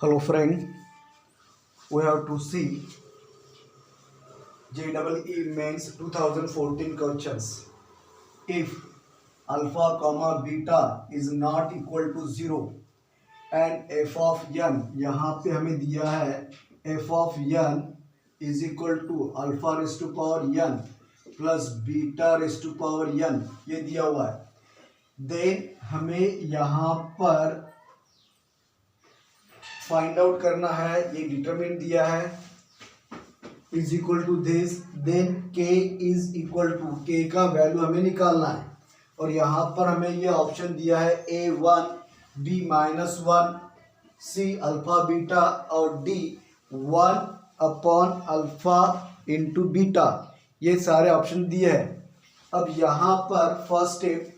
Hello friend, we have to see JEE Mains 2014 questions. If alpha comma beta is not equal to 0 and f of n, यहाँ पे हमें दिया है f of n is equal to alpha raised to power n plus beta raised to power n, ये दिया हुआ है. Then हमें यहाँ पर फाइंड आउट करना है, ये डिटरमिनेंट दिया है is equal to this, then k is equal to, k का वैल्यू हमें निकालना है और यहाँ पर हमें ये ऑप्शन दिया है a1 b-1 c alpha beta और d 1 upon alpha into beta, ये सारे ऑप्शन दिए हैं. अब यहाँ पर फर्स्ट स्टेप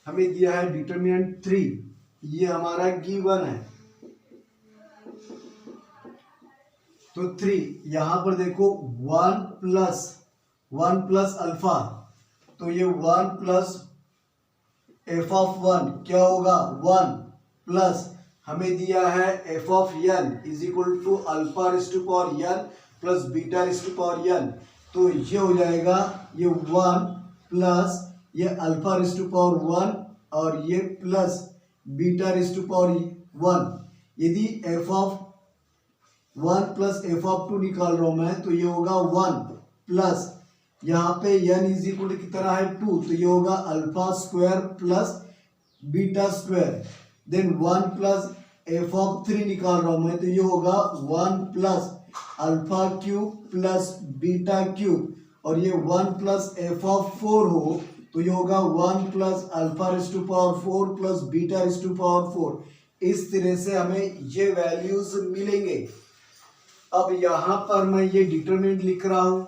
हमें दिया है डिटरमिनेंट 3, ये हमारा गिवन है. तो 3 यहाँ पर देखो 1 प्लस अल्फा, तो ये 1 प्लस एफ ऑफ 1 क्या होगा 1 प्लस हमें दिया है F of n is equal to alpha raise to power n plus beta raise to power n. तो ये हो जाएगा ये 1 प्लस ये अल्फा रेज़ टू पावर 1 और ये plus beta raise to power 1. यदि F of 1 plus F of 2 निकाल रहा हूं मैं, तो ये होगा 1 प्लस यहाँ पे n इज इक्वल कितना है 2, तो ये होगा alpha square plus beta square. Then 1 plus F of 3 निकाल रहा हूं मैं, तो ये होगा 1 plus alpha cube plus beta cube और ये 1 प्लस एफ ऑफ 4 हो तो ये होगा 1 plus alpha raise to power 4 plus beta raise to power 4. इस तरह से हमें ये वैल्यूज मिलेंगे. अब यहाँ पर मैं ये डिटरमिनेंट लिख रहा हूं,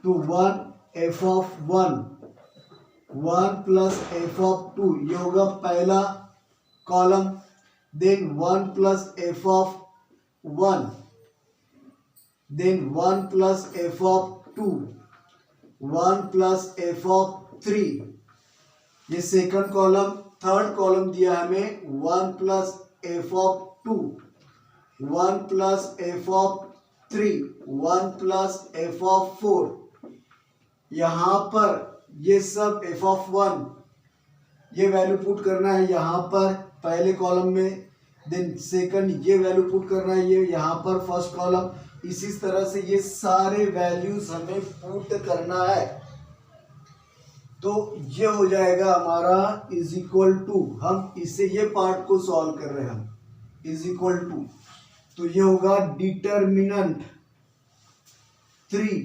तो 1 F of 1 plus F of 2, ये होगा पहला column. Then 1 plus F of 1, then 1 plus F of 2, 1 plus F of 3, ये सेकंड कॉलम. थर्ड कॉलम दिया हमें 1 plus F of 2, 1 plus F of 3, 1 plus F of 4. यहाँ पर ये सब एफ ऑफ 1 ये वैल्यू पुट करना है यहाँ पर पहले कॉलम में, देन सेकंड ये वैल्यू पुट करना है ये यहाँ पर फर्स्ट कॉलम. इसी तरह से ये सारे वैल्यूज हमें पुट करना है. तो ये हो जाएगा हमारा इज इक्वल टू, हम इससे ये पार्ट को सॉल्व कर रहे हैं हम, इज इक्वल टू, तो ये होगा डिटरमिनेंट 3.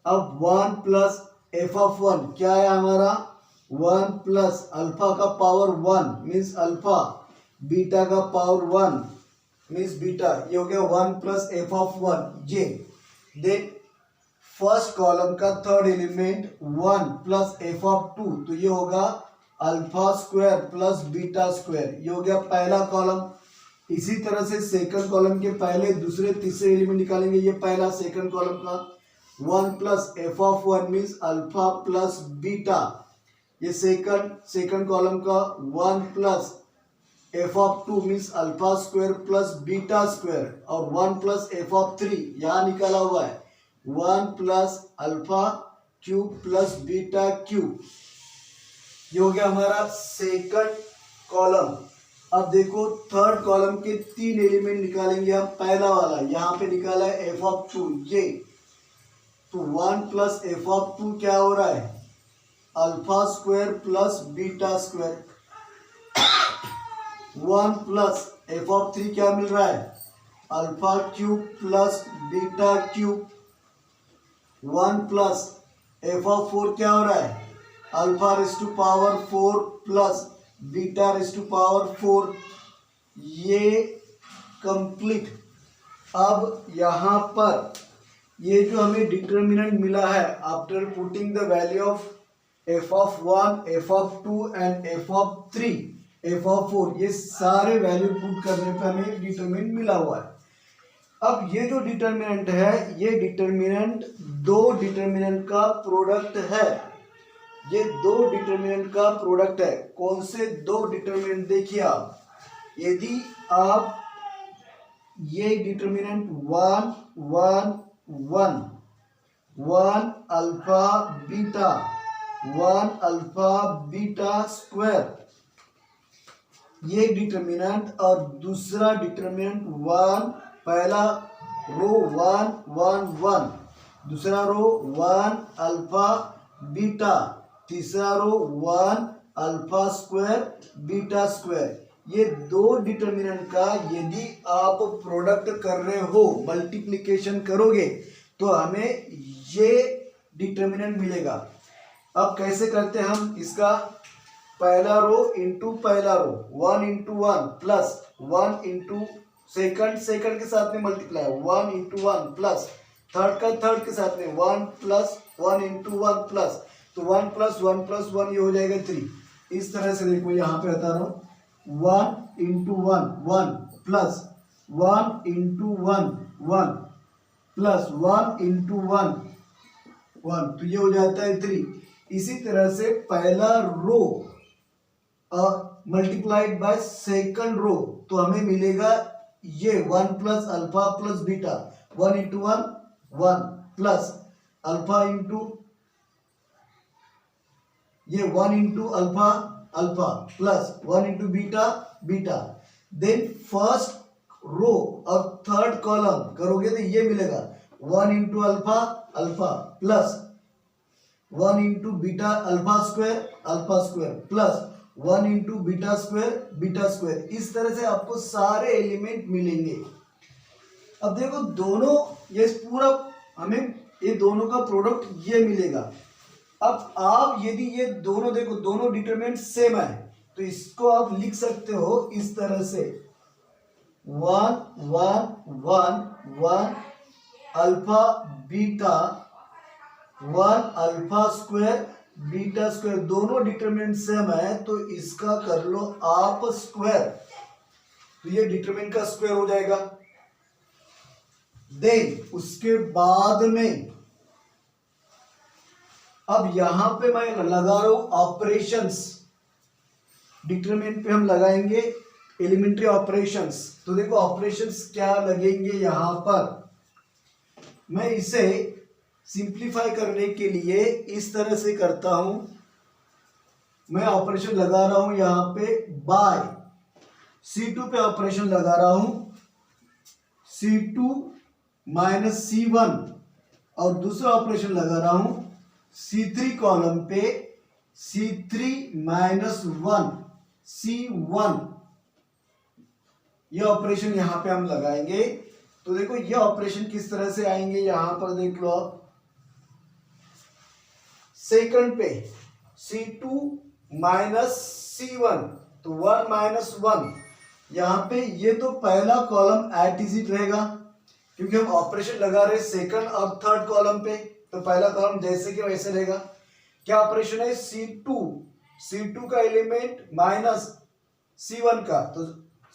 अब 1 प्लस एफ ऑफ 1 क्या है हमारा 1 प्लस अल्फा का पावर 1 मीन्स अल्फा, बीटा का पावर 1 मीन्स बीटा, ये हो गया 1 प्लस एफ ऑफ 1 ये. देन फर्स्ट कॉलम का third element 1 plus F of 2, तो ये होगा alpha square plus beta square, ये हो गया पहला कॉलम. इसी तरह से सेकंड कॉलम के पहले दूसरे तीसरे एलिमेंट निकालेंगे, ये पहला सेकंड कॉलम का 1 plus F of 1 means alpha plus beta, ये सेकंड कॉलम का 1 plus F of 2 means alpha square plus beta square और 1 प्लस एफ ऑफ 3 यहाँ निकाला हुआ है 1 plus alpha cube plus beta cube, ये हो गया हमारा सेकंड कॉलम. अब देखो थर्ड कॉलम के 3 एलिमेंट निकालेंगे हम. पहला वाला यहाँ पे निकाला है एफ ऑफ 2 ये, तो 1 प्लस एफ ऑफ 2 क्या हो रहा है alpha square plus beta square. 1 plus F of 3 क्या मिल रहा है alpha cube plus beta cube. 1 plus F of 4 क्या हो रहा है alpha raise to power 4 plus beta raise to power 4, ये कंप्लीट. अब यहाँ पर ये जो हमें डिटरमिनेंट मिला है after putting the value of F of 1, F of 2 and F of 3, F of 4, ये सारे वैल्यू पुट करने पे हमें डिटरमिनेंट मिला हुआ है. अब ये जो डिटरमिनेंट है ये डिटरमिनेंट दो डिटरमिनेंट का प्रोडक्ट है, ये दो डिटरमिनेंट का प्रोडक्ट है. कौन से दो डिटरमिनेंट देखिए आप, यदि आप ये determinant 1 1 1 1 alpha beta 1 alpha beta square, ये डिटर्मिनेंट, और दूसरा डिटर्मिनेंट 1, पहला रो 1 1 1, दूसरा रो 1 अल्फा बीटा, तीसरा रो 1 अल्फा स्क्वायर बीटा स्क्वायर। ये दो डिटर्मिनेंट का यदि आप प्रोडक्ट कर रहे हो, मल्टीप्लिकेशन करोगे तो हमें ये डिटर्मिनेंट मिलेगा। अब कैसे करते हैं हम इसका? पहला रो इंटू पहला रो, 1 into 1 plus 1 into second, second के साथ में मल्टीप्लाई 1 इंटू 1 प्लस थर्ड का थर्ड के साथ में 1 प्लस 1 इंटू 1 प्लस, तो 1 प्लस 1 प्लस 1 ये हो जाएगा 3। इस तरह से देखो यहाँ पे बता रहा हूँ, 1 into 1 1 plus 1 into 1 1 plus 1 into 1 1, तो ये हो जाता है 3। इसी तरह से पहला row multiplied by second row, तो हमें मिलेगा ये 1 plus alpha plus beta, 1 into 1 1 plus alpha into ये 1 into alpha alpha plus 1 into beta beta. Then first row और थर्ड कॉलम करोगे तो ये मिलेगा 1 into alpha alpha plus 1 into beta alpha square plus 1 into beta square. इस तरह से आपको सारे एलिमेंट मिलेंगे। अब देखो दोनों, ये पूरा हमें ये दोनों का प्रोडक्ट ये मिलेगा। अब आप यदि ये दोनों देखो, दोनों डिटरमिनेंट सेम है, तो इसको आप लिख सकते हो इस तरह से 1 1 1 1 alpha beta 1 alpha square beta square, दोनों डिटरमिनेंट सेम है तो इसका कर लो आप स्क्वायर, तो ये डिटरमिनेंट का स्क्वायर हो जाएगा। देन उसके बाद में अब यहां पे मैं लगा रहा हूं ऑपरेशंस, डिटरमिनेंट पे हम लगाएंगे एलिमेंट्री ऑपरेशंस। तो देखो ऑपरेशंस क्या लगेंगे यहां पर, मैं इसे सिंप्लीफाई करने के लिए इस तरह से करता हूं, मैं ऑपरेशन लगा रहा हूं यहां पे बाय C2 पे ऑपरेशन लगा रहा हूं, C2 माइनस C1, और दूसरा ऑपरेशन लगा रहा हूं C3 कॉलम पे C3 माइनस 1 C1, ये ऑपरेशन यहां पे हम लगाएंगे। तो देखो ये ऑपरेशन किस तरह से आएंगे, यहां पर देख लो आप, सेकंड पे C2 माइनस C1, तो 1 माइनस 1, यहां पे ये तो पहला कॉलम एट इज इट रहेगा क्योंकि हम ऑपरेशन लगा रहे सेकंड और थर्ड कॉलम पे, तो पहला कॉलम जैसे कि वैसे रहेगा। क्या ऑपरेशन है? C2 का एलिमेंट माइनस C1 का, तो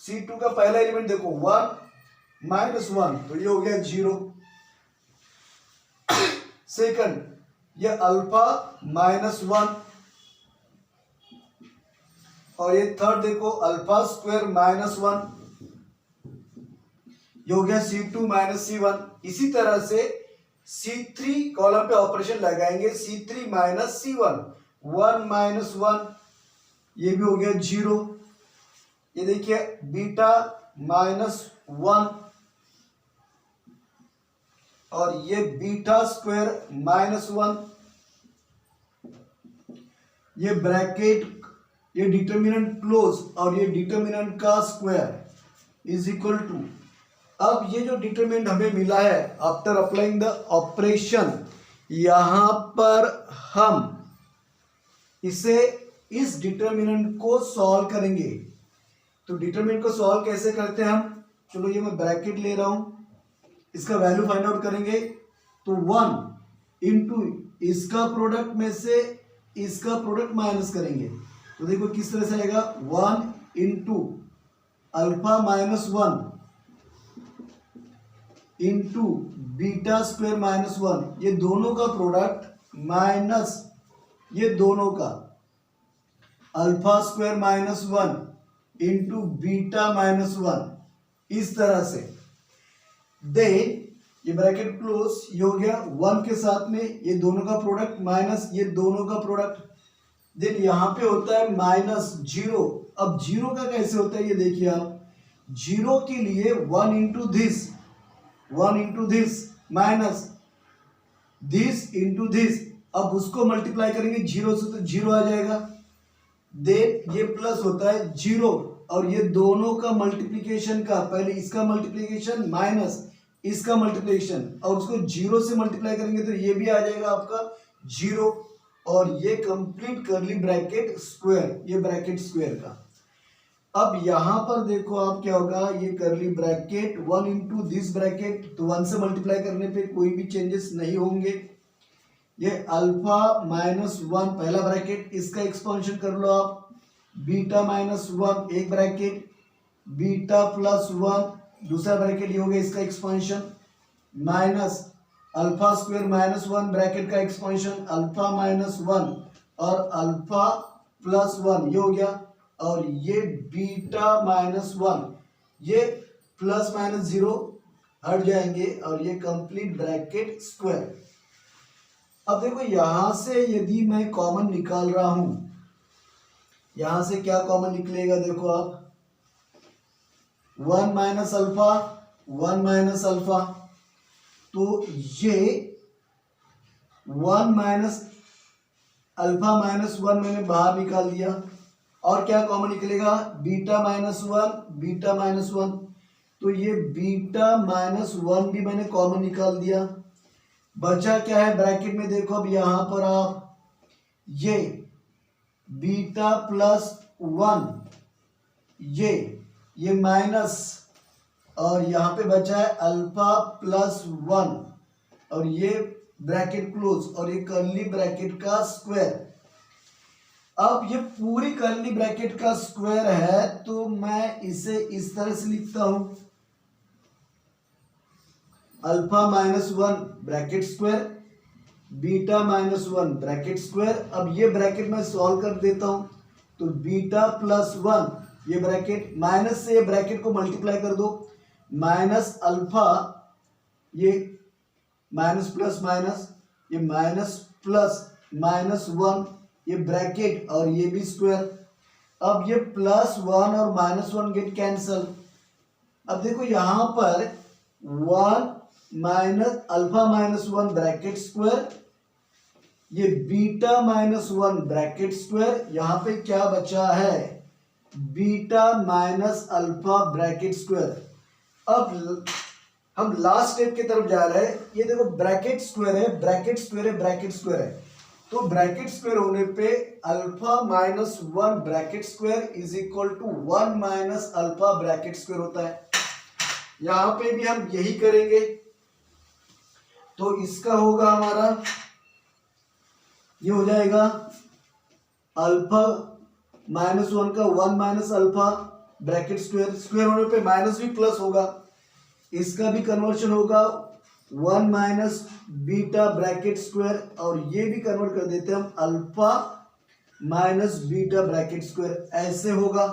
C2 का पहला एलिमेंट देखो 1 माइनस 1, तो ये हो गया 0। सेकंड ये अल्फा माइनस 1, और ये थर्ड देखो अल्फा स्क्वायर माइनस 1, ये हो गया C2 माइनस C1। इसी तरह से C3 कॉलम पे ऑपरेशन लगाएंगे, C3 माइनस C1, 1 माइनस 1, ये भी हो गया 0। ये देखिए बीटा माइनस 1, और ये बीटा स्क्वायर माइनस 1, ये ब्रैकेट, ये डिटर्मिनेंट क्लोज, और ये डिटर्मिनेंट का स्क्वायर इज इक्वल टू, अब ये जो डिटर्मिनेंट हमें मिला है आफ्टर अप्लाइंग द ऑपरेशन, यहां पर हम इसे इस डिटर्मिनेंट को सॉल्व करेंगे। तो डिटर्मिनेंट को सॉल्व कैसे करते हैं हम, चलो ये मैं ब्रैकेट ले रहा हूं, इसका वैल्यू फाइंड आउट करेंगे, तो 1 इंटू इसका प्रोडक्ट में से इसका प्रोडक्ट माइनस करेंगे, तो देखो किस तरह से आएगा, 1 into alpha minus 1 into beta square minus 1, ये दोनों का प्रोडक्ट माइनस ये दोनों का alpha square minus 1 into beta minus 1, इस तरह से देन ये ब्रैकेट क्लोज, ये हो गया 1 के साथ में ये दोनों का प्रोडक्ट माइनस ये दोनों का प्रोडक्ट, देन यहाँ पे होता है -0। अब जीरो का कैसे होता है ये देखिए आप, जीरो के लिए 1 into this minus this into this, अब उसको मल्टीप्लाई करेंगे जीरो से तो जीरो आ जाएगा, देन ये प्लस होता है जीरो और ये दोनों का मल्टीप्लीकेशन का, पहले इसका मल्टीप्लीकेशन माइनस इसका मल्टीप्लीकेशन और उसको जीरो से मल्टीप्लाई करेंगे तो ये भी आ जाएगा आपका जीरो और ये कंप्लीट करली ब्रैकेट स्क्वायर, ये ब्रैकेट स्क्वायर का। अब यहां पर देखो आप क्या होगा, ये करली ब्रैकेट 1 इंटू दिस ब्रैकेट, तो 1 से मल्टीप्लाई करने पे कोई भी चेंजेस नहीं होंगे। ये अल्फा -1 पहला ब्रैकेट, इसका एक्सपेंशन कर लो आप, बीटा -1 एक ब्रैकेट, बीटा +1 दूसरा ब्रैकेट, ये हो गया इसका expansion, minus alpha square -1 bracket का एक्सपेंशन, अल्फा -1 और अल्फा +1 ये हो गया, और ये बीटा -1, ये प्लस माइनस जीरो हट जाएंगे और ये कंप्लीट ब्रैकेट स्क्वायर। अब देखो यहां से यदि मैं कॉमन निकाल रहा हूं, यहां से क्या कॉमन निकलेगा, देखो आप 1 माइनस अल्फा, तो ये 1 माइनस अल्फा -1 मैंने बाहर निकाल दिया, और क्या कॉमन निकलेगा, बीटा -1, तो ये बीटा -1 भी मैंने कॉमन निकाल दिया। बचा क्या है ब्रैकेट में, देखो अब यहां पर आप ये बीटा +1 ये माइनस, और यहां पे बचा है अल्फा +1 और ये ब्रैकेट क्लोज और ये कर्ली ब्रैकेट का स्क्वायर। अब ये पूरी कर्ली ब्रैकेट का स्क्वायर है तो मैं इसे इस तरह से लिखता हूं, alpha -1 bracket square, beta -1 bracket square. अब ये ब्रैकेट मैं सॉल्व कर देता हूं, तो बीटा +1 ये ब्रैकेट माइनस से ये ब्रैकेट को मल्टीप्लाई कर दो, माइनस अल्फा, ये माइनस प्लस माइनस, ये माइनस प्लस -1 ये ब्रैकेट और ये भी स्क्वायर। अब ये +1 और -1 गेट कैंसल। अब देखो यहां पर 1 माइनस अल्फा -1 ब्रैकेट स्क्वायर, ये बीटा -1 ब्रैकेट स्क्वायर, यहां पे क्या बचा है, beta minus alpha bracket square. अब हम लास्ट स्टेप की तरफ जा रहे हैं, ये देखो ब्रैकेट स्क्वायर है, ब्रैकेट स्क्वायर है, ब्रैकेट स्क्वायर है, तो ब्रैकेट स्क्वायर होने पे alpha -1 bracket square is equal to 1 minus alpha bracket square होता है। यहां पे भी हम यही करेंगे, तो इसका होगा हमारा, ये हो जाएगा अल्फा -1 का 1 minus alpha bracket square, square होने पे माइनस भी प्लस होगा, इसका भी कन्वर्शन होगा 1 माइनस बीटा ब्रैकेट स्क्वायर, और ये भी कन्वर्ट कर देते हैं हम alpha minus beta bracket square, ऐसे होगा।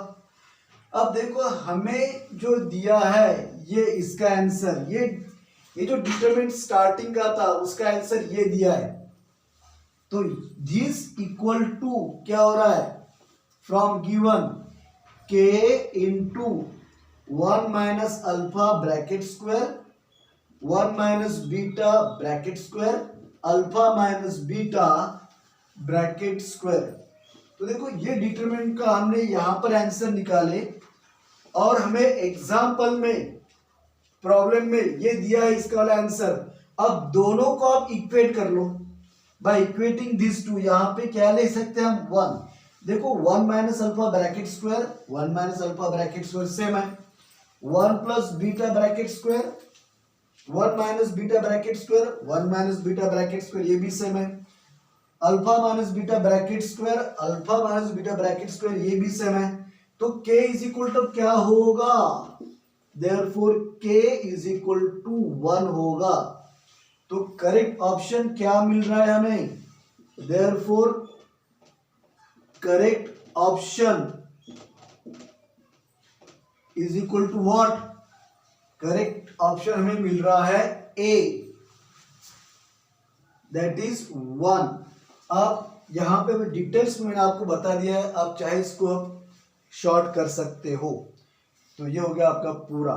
अब देखो हमें जो दिया है ये इसका आंसर, ये जो डिटरमिनेंट स्टार्टिंग का था उसका आंसर ये दिया है, तो दिस इक्वल टू क्या हो रहा है, from given k into 1 minus alpha bracket square 1 minus beta bracket square alpha minus beta bracket square. तो देखो ये डिटरमिनेंट का हमने यहां पर आंसर निकाले, और हमें एग्जाम्पल में प्रॉब्लम में ये दिया है इसका वाला आंसर। अब दोनों को आप इक्वेट कर लो, बाय इक्वेटिंग दिस टू, यहां पे क्या ले सकते हैं हम 1, देखो 1 minus alpha bracket square 1 minus alpha bracket square same है, 1 plus beta bracket square 1 minus beta bracket square 1 minus beta bracket square, ये भी सेम है, alpha minus beta bracket square alpha minus beta bracket square, ये भी same है। तो k is equal to क्या होगा, therefore k is equal to 1 होगा। तो करेक्ट ऑप्शन क्या मिल रहा है हमें, therefore correct option is equal to what, correct option हमें मिल रहा है ए, दैट इज 1। अब यहाँ पे मैं डिटेल्स मैंने आपको बता दिया है, आप चाहे इसको आप शॉर्ट कर सकते हो। तो ये हो गया आपका पूरा।